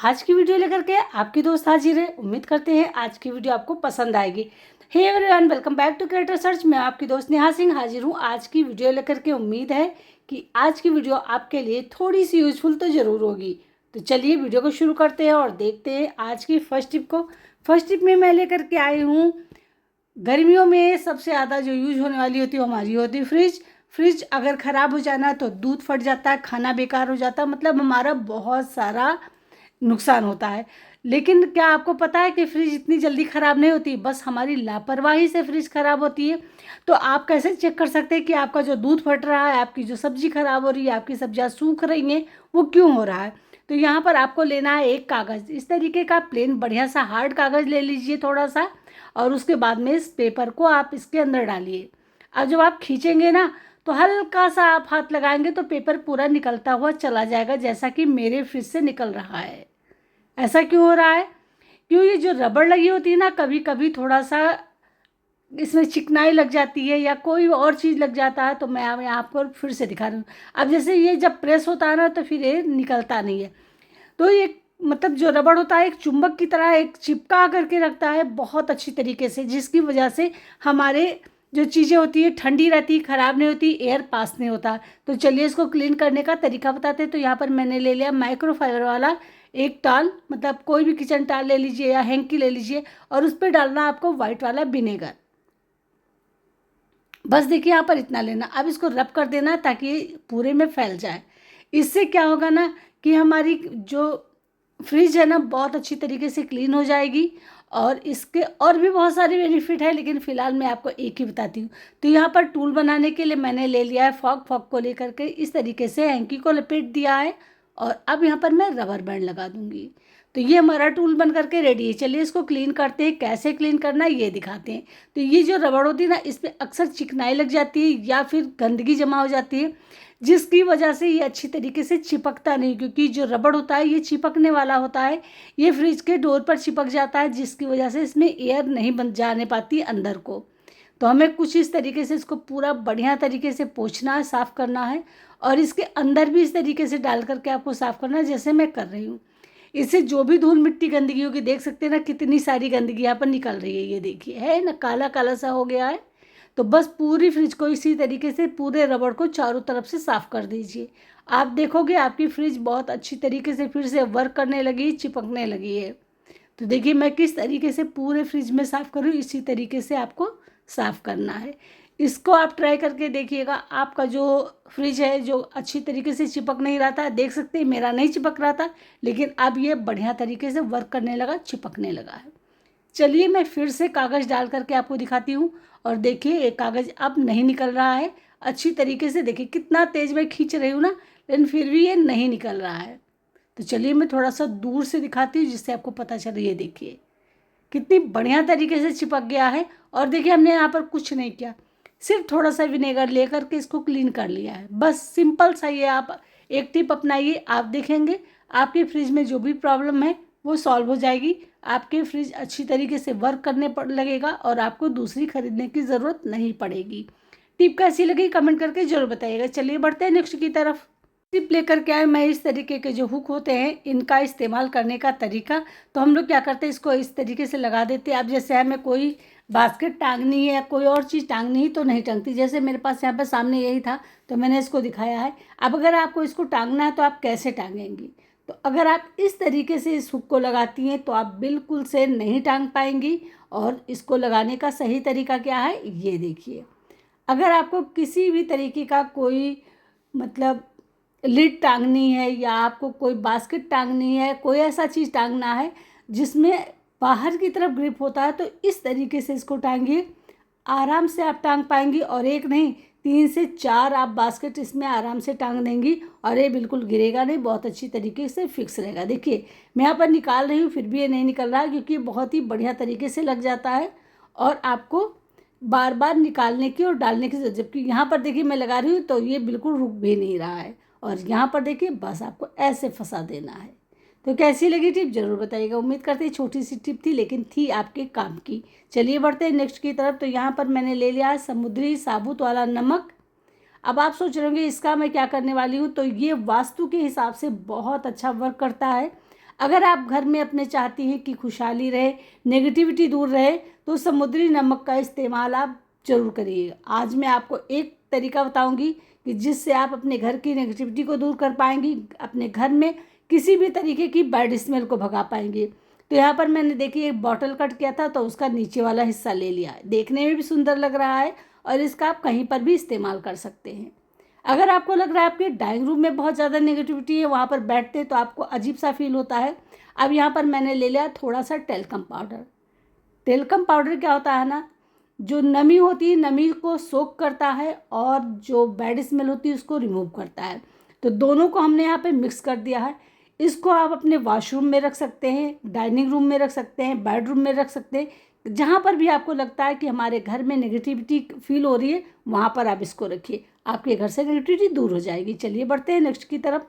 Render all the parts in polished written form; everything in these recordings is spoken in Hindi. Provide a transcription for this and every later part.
आज की वीडियो लेकर के आपकी दोस्त हाजिर है। उम्मीद करते हैं आज की वीडियो आपको पसंद आएगी। Hey everyone, welcome back to Creator Search. मैं आपकी दोस्त नेहा सिंह हाजिर हूँ आज की वीडियो लेकर के। उम्मीद है कि आज की वीडियो आपके लिए थोड़ी सी यूजफुल तो ज़रूर होगी। तो चलिए वीडियो को शुरू करते हैं और देखते हैं आज की फर्स्ट टिप को। फर्स्ट टिप में मैं लेकर के आई हूँ, गर्मियों में सबसे ज़्यादा जो यूज होने वाली होती है वो हमारी होती है फ्रिज। फ्रिज अगर ख़राब हो जाना तो दूध फट जाता है, खाना बेकार हो जाता है, मतलब हमारा बहुत सारा नुकसान होता है। लेकिन क्या आपको पता है कि फ्रिज इतनी जल्दी ख़राब नहीं होती, बस हमारी लापरवाही से फ्रिज ख़राब होती है। तो आप कैसे चेक कर सकते हैं कि आपका जो दूध फट रहा है, आपकी जो सब्ज़ी ख़राब हो रही है, आपकी सब्जियां सूख रही हैं, वो क्यों हो रहा है। तो यहाँ पर आपको लेना है एक कागज़, इस तरीके का प्लेन बढ़िया सा हार्ड कागज़ ले लीजिए थोड़ा सा, और उसके बाद में इस पेपर को आप इसके अंदर डालिए। अब जब आप खींचेंगे ना तो हल्का सा आप हाथ लगाएंगे तो पेपर पूरा निकलता हुआ चला जाएगा, जैसा कि मेरे फ्रिज से निकल रहा है। ऐसा क्यों हो रहा है? क्यों, ये जो रबड़ लगी होती है ना, कभी कभी थोड़ा सा इसमें चिकनाई लग जाती है या कोई और चीज़ लग जाता है। तो मैं अब आपको फिर से दिखा रही हूँ। अब जैसे ये जब प्रेस होता है ना तो फिर ये निकलता नहीं है। तो ये मतलब जो रबड़ होता है एक चुंबक की तरह एक चिपका करके रखता है बहुत अच्छी तरीके से, जिसकी वजह से हमारे जो चीज़ें होती है ठंडी रहती, ख़राब नहीं होती, एयर पास नहीं होता। तो चलिए इसको क्लीन करने का तरीका बताते हैं। तो यहाँ पर मैंने ले लिया माइक्रोफाइबर वाला एक टाल, मतलब कोई भी किचन टाल ले लीजिए या हैंकी ले लीजिए, और उस पर डालना आपको वाइट वाला विनेगर। बस देखिए यहाँ पर इतना लेना। अब इसको रब कर देना ताकि ये पूरे में फैल जाए। इससे क्या होगा ना कि हमारी जो फ्रिज है ना बहुत अच्छी तरीके से क्लीन हो जाएगी। और इसके और भी बहुत सारे बेनिफिट है, लेकिन फ़िलहाल मैं आपको एक ही बताती हूँ। तो यहाँ पर टूल बनाने के लिए मैंने ले लिया है फॉक। फॉक को लेकर के इस तरीके से हैंकी को लपेट दिया है, और अब यहाँ पर मैं रबर बैंड लगा दूँगी। तो ये हमारा टूल बन करके रेडी है। चलिए इसको क्लीन करते हैं। कैसे क्लीन करना है ये दिखाते हैं। तो ये जो रबड़ होती है ना, इस पर अक्सर चिकनाई लग जाती है या फिर गंदगी जमा हो जाती है, जिसकी वजह से ये अच्छी तरीके से चिपकता नहीं, क्योंकि जो रबड़ होता है ये चिपकने वाला होता है। ये फ्रिज के डोर पर चिपक जाता है, जिसकी वजह से इसमें एयर नहीं बन जाने पाती अंदर को। तो हमें कुछ इस तरीके से इसको पूरा बढ़िया तरीके से पोंछना है, साफ़ करना है, और इसके अंदर भी इस तरीके से डाल करके आपको साफ़ करना है, जैसे मैं कर रही हूँ। इससे जो भी धूल मिट्टी गंदगी होगी, देख सकते हैं ना कितनी सारी गंदगी यहाँ पर निकल रही है। ये देखिए, है ना, काला काला सा हो गया है। तो बस पूरी फ्रिज को इसी तरीके से पूरे रबड़ को चारों तरफ से साफ़ कर दीजिए। आप देखोगे आपकी फ्रिज बहुत अच्छी तरीके से फिर से वर्क करने लगी, चिपकने लगी है। तो देखिए मैं किस तरीके से पूरे फ्रिज में साफ़ करूँ, इसी तरीके से आपको साफ़ करना है। इसको आप ट्राई करके देखिएगा। आपका जो फ्रिज है जो अच्छी तरीके से चिपक नहीं रहा था, देख सकते हैं मेरा नहीं चिपक रहा था, लेकिन अब ये बढ़िया तरीके से वर्क करने लगा, चिपकने लगा है। चलिए मैं फिर से कागज़ डाल करके आपको दिखाती हूँ, और देखिए ये कागज़ अब नहीं निकल रहा है अच्छी तरीके से। देखिए कितना तेज़ मैं खींच रही हूँ ना, लेकिन फिर भी ये नहीं निकल रहा है। तो चलिए मैं थोड़ा सा दूर से दिखाती हूँ जिससे आपको पता चले। ये देखिए कितनी बढ़िया तरीके से चिपक गया है। और देखिए हमने यहाँ पर कुछ नहीं किया, सिर्फ थोड़ा सा विनेगर लेकर के इसको क्लीन कर लिया है। बस सिंपल सा ये आप एक टिप अपनाइए, आप देखेंगे आपके फ्रिज में जो भी प्रॉब्लम है वो सॉल्व हो जाएगी। आपके फ्रिज अच्छी तरीके से वर्क करने लगेगा और आपको दूसरी खरीदने की ज़रूरत नहीं पड़ेगी। टिप कैसी लगी कमेंट करके ज़रूर बताइएगा। चलिए बढ़ते हैं नेक्स्ट की तरफ। टिप लेकर के आए मैं इस तरीके के जो हुक होते हैं इनका इस्तेमाल करने का तरीका। तो हम लोग क्या करते हैं, इसको इस तरीके से लगा देते हैं। अब जैसे हमें कोई बास्केट टांगनी है या कोई और चीज़ टांगनी है तो नहीं टांगती, जैसे मेरे पास यहाँ पर सामने यही था तो मैंने इसको दिखाया है। अब अगर आपको इसको टांगना है तो आप कैसे टांगेंगी, तो अगर आप इस तरीके से इस हुक को लगाती हैं तो आप बिल्कुल से नहीं टांग पाएंगी। और इसको लगाने का सही तरीका क्या है ये देखिए। अगर आपको किसी भी तरीके का कोई मतलब लिड टांगनी है या आपको कोई बास्केट टांगनी है, कोई ऐसा चीज़ टांगना है जिसमें बाहर की तरफ ग्रिप होता है, तो इस तरीके से इसको टांगिए, आराम से आप टांग पाएंगी। और एक नहीं 3 से 4 आप बास्केट इसमें आराम से टांग देंगी और ये बिल्कुल गिरेगा नहीं, बहुत अच्छी तरीके से फिक्स रहेगा। देखिए मैं यहाँ पर निकाल रही हूँ फिर भी ये नहीं निकल रहा है, क्योंकि बहुत ही बढ़िया तरीके से लग जाता है और आपको बार बार निकालने की और डालने की जरूरत। जबकि यहाँ पर देखिए मैं लगा रही हूँ तो ये बिल्कुल रुक भी नहीं रहा है, और यहाँ पर देखिए बस आपको ऐसे फंसा देना है। तो कैसी लगी टिप ज़रूर बताइएगा। उम्मीद करते हैं छोटी सी टिप थी लेकिन थी आपके काम की। चलिए बढ़ते हैं नेक्स्ट की तरफ। तो यहाँ पर मैंने ले लिया है समुद्री साबुत वाला नमक। अब आप सोच रहे होंगे इसका मैं क्या करने वाली हूँ, तो ये वास्तु के हिसाब से बहुत अच्छा वर्क करता है। अगर आप घर में अपने चाहती हैं कि खुशहाली रहे, नेगेटिविटी दूर रहे, तो समुद्री नमक का इस्तेमाल आप ज़रूर करिएगा। आज मैं आपको एक तरीका बताऊंगी कि जिससे आप अपने घर की नेगेटिविटी को दूर कर पाएंगी, अपने घर में किसी भी तरीके की बैड स्मेल को भगा पाएंगे। तो यहाँ पर मैंने देखिए एक बॉटल कट किया था, तो उसका नीचे वाला हिस्सा ले लिया है। देखने में भी सुंदर लग रहा है और इसका आप कहीं पर भी इस्तेमाल कर सकते हैं। अगर आपको लग रहा है आपके डाइनिंग रूम में बहुत ज़्यादा नेगेटिविटी है, वहाँ पर बैठते तो आपको अजीब सा फील होता है। अब यहाँ पर मैंने ले लिया थोड़ा सा टेल्कम पाउडर। टेल्कम पाउडर क्या होता है ना, जो नमी होती है नमी को सोक करता है और जो बैड स्मेल होती है उसको रिमूव करता है। तो दोनों को हमने यहाँ पे मिक्स कर दिया है। इसको आप अपने वॉशरूम में रख सकते हैं, डाइनिंग रूम में रख सकते हैं, बेडरूम में रख सकते हैं। जहाँ पर भी आपको लगता है कि हमारे घर में नेगेटिविटी फील हो रही है, वहाँ पर आप इसको रखिए, आपके घर से नेगेटिविटी दूर हो जाएगी। चलिए बढ़ते हैं नेक्स्ट की तरफ।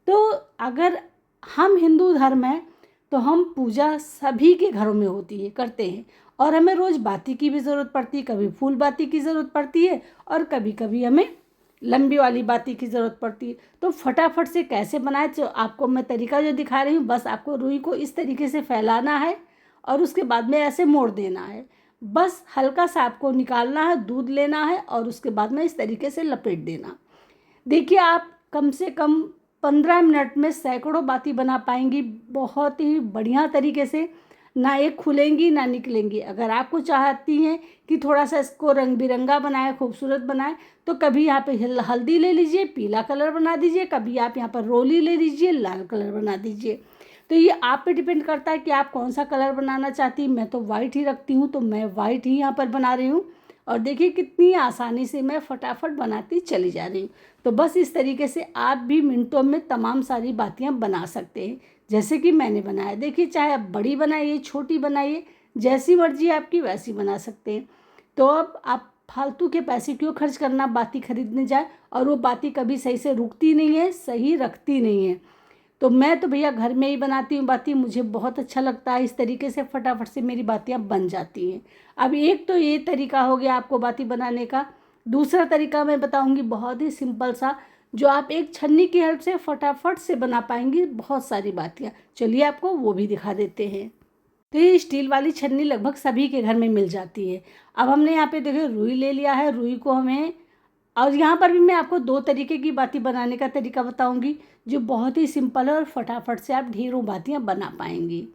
तो अगर हम हिंदू धर्म हैं तो हम पूजा सभी के घरों में होती है, करते हैं, और हमें रोज़ बाती की भी ज़रूरत पड़ती है। कभी फूल बाती की ज़रूरत पड़ती है और कभी कभी हमें लंबी वाली बाती की ज़रूरत पड़ती है। तो फटाफट से कैसे बनाए, तो आपको मैं तरीका जो दिखा रही हूँ, बस आपको रुई को इस तरीके से फैलाना है और उसके बाद में ऐसे मोड़ देना है। बस हल्का सा आपको निकालना है, दूध लेना है और उसके बाद में इस तरीके से लपेट देना। देखिए आप कम से कम 15 मिनट में सैकड़ों बाती बना पाएंगी, बहुत ही बढ़िया तरीके से। ना एक खुलेंगी ना निकलेंगी। अगर आपको चाहती हैं कि थोड़ा सा इसको रंग बिरंगा बनाए, खूबसूरत बनाए, तो कभी यहाँ पे हल्दी ले लीजिए, पीला कलर बना दीजिए, कभी आप यहाँ पर रोली ले लीजिए, लाल कलर बना दीजिए। तो ये आप पे डिपेंड करता है कि आप कौन सा कलर बनाना चाहती हैं। मैं तो वाइट ही रखती हूँ, तो मैं वाइट ही यहाँ पर बना रही हूँ। और देखिए कितनी आसानी से मैं फटाफट बनाती चली जा रही हूँ। तो बस इस तरीके से आप भी मिनटों में तमाम सारी बातियाँ बना सकते हैं, जैसे कि मैंने बनाया। देखिए चाहे आप बड़ी बनाइए, छोटी बनाइए, जैसी मर्जी आपकी वैसी बना सकते हैं। तो अब आप फालतू के पैसे क्यों खर्च करना बाती खरीदने जाए, और वो बाती कभी सही से रुकती नहीं है, सही रखती नहीं है। तो मैं तो भैया घर में ही बनाती हूँ बाती, मुझे बहुत अच्छा लगता है। इस तरीके से फटाफट से मेरी बातियाँ बन जाती हैं। अब एक तो ये तरीका हो गया आपको बाती बनाने का। दूसरा तरीका मैं बताऊँगी बहुत ही सिंपल सा, जो आप एक छन्नी की हेल्प से फटाफट से बना पाएंगी बहुत सारी बातियाँ। चलिए आपको वो भी दिखा देते हैं। तो ये स्टील वाली छन्नी लगभग सभी के घर में मिल जाती है। अब हमने यहाँ पे देखिए रुई ले लिया है। रुई को हमें, और यहाँ पर भी मैं आपको दो तरीके की बाती बनाने का तरीका बताऊंगी, जो बहुत ही सिंपल है और फटाफट से आप ढेरों बातियाँ बना पाएंगी।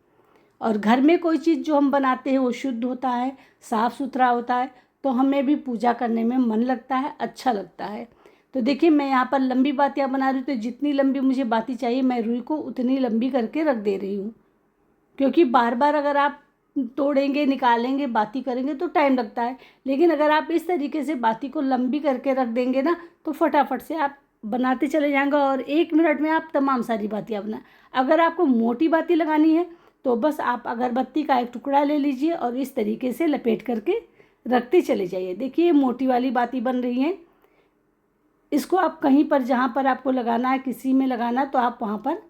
और घर में कोई चीज़ जो हम बनाते हैं वो शुद्ध होता है, साफ़ सुथरा होता है, तो हमें भी पूजा करने में मन लगता है, अच्छा लगता है। तो देखिए मैं यहाँ पर लंबी बातियाँ बना रही हूँ, तो जितनी लंबी मुझे बाती चाहिए मैं रुई को उतनी लंबी करके रख दे रही हूँ। क्योंकि बार बार अगर आप तोड़ेंगे, निकालेंगे, बाती करेंगे तो टाइम लगता है। लेकिन अगर आप इस तरीके से बाती को लंबी करके रख देंगे ना, तो फटाफट से आप बनाते चले जाएंगे और 1 मिनट में आप तमाम सारी बातियाँ बना। अगर आपको मोटी बाती लगानी है तो बस आप अगरबत्ती का एक टुकड़ा ले लीजिए और इस तरीके से लपेट करके रखते चले जाइए। देखिए मोटी वाली बाती बन रही है। इसको आप कहीं पर जहाँ पर आपको लगाना है, किसी में लगाना है, तो आप वहाँ पर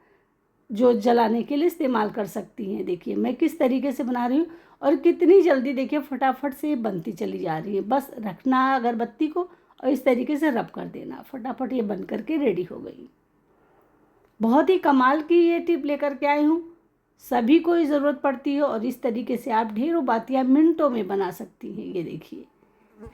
जो जलाने के लिए इस्तेमाल कर सकती हैं। देखिए मैं किस तरीके से बना रही हूँ और कितनी जल्दी देखिए फटाफट से बनती चली जा रही है। बस रखना है अगरबत्ती को और इस तरीके से रब कर देना, फटाफट ये बन करके रेडी हो गई। बहुत ही कमाल की ये टिप लेकर के आई हूँ, सभी को ही ज़रूरत पड़ती है और इस तरीके से आप ढेरों बातियाँ मिनटों में बना सकती हैं। ये देखिए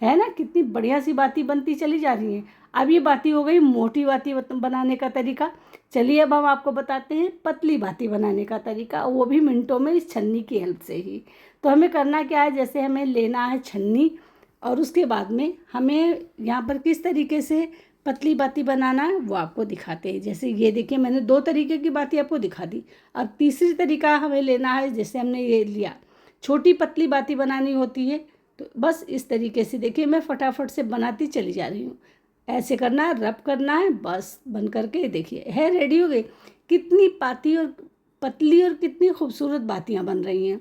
है ना, कितनी बढ़िया सी बाती बनती चली जा रही है। अब ये बाती हो गई मोटी बाती बनाने का तरीका। चलिए अब हम आपको बताते हैं पतली बाती बनाने का तरीका, वो भी मिनटों में इस छन्नी की हेल्प से ही। तो हमें करना क्या है, जैसे हमें लेना है छन्नी और उसके बाद में हमें यहाँ पर किस तरीके से पतली बाती बनाना है वो आपको दिखाते हैं। जैसे ये देखिए मैंने 2 तरीके की बाती आपको दिखा दी। अब तीसरी तरीका हमें लेना है, जैसे हमने ये लिया छोटी पतली बाती बनानी होती है, तो बस इस तरीके से देखिए मैं फटाफट से बनाती चली जा रही हूँ। ऐसे करना है, रब करना है, बस बन करके देखिए है रेडी हो गई। कितनी पाती और पतली और कितनी खूबसूरत बातियाँ बन रही हैं।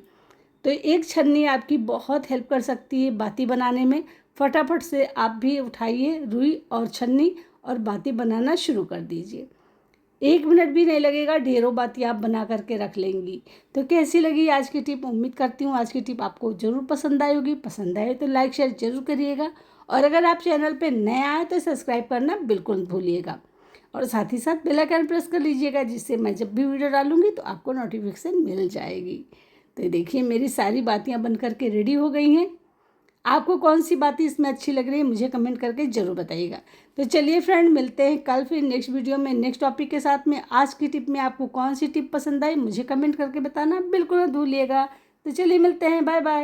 तो एक छन्नी आपकी बहुत हेल्प कर सकती है बाती बनाने में। फटाफट से आप भी उठाइए रुई और छन्नी और बाती बनाना शुरू कर दीजिए। 1 मिनट भी नहीं लगेगा, ढेरों बातें आप बना करके रख लेंगी। तो कैसी लगी आज की टिप, उम्मीद करती हूँ आज की टिप आपको ज़रूर पसंद आई होगी। पसंद आए तो लाइक शेयर ज़रूर करिएगा और अगर आप चैनल पे नए आए तो सब्सक्राइब करना बिल्कुल मत भूलिएगा। और साथ ही साथ बेल आइकन प्रेस कर लीजिएगा, जिससे मैं जब भी वीडियो डालूँगी तो आपको नोटिफिकेशन मिल जाएगी। तो ये देखिए मेरी सारी बातियाँ बन करके रेडी हो गई हैं। आपको कौन सी बातें इसमें अच्छी लग रही है मुझे कमेंट करके ज़रूर बताइएगा। तो चलिए फ्रेंड, मिलते हैं कल फिर नेक्स्ट वीडियो में नेक्स्ट टॉपिक के साथ में। आज की टिप में आपको कौन सी टिप पसंद आई मुझे कमेंट करके बताना बिल्कुल ना भूलिएगा। तो चलिए मिलते हैं, बाय बाय।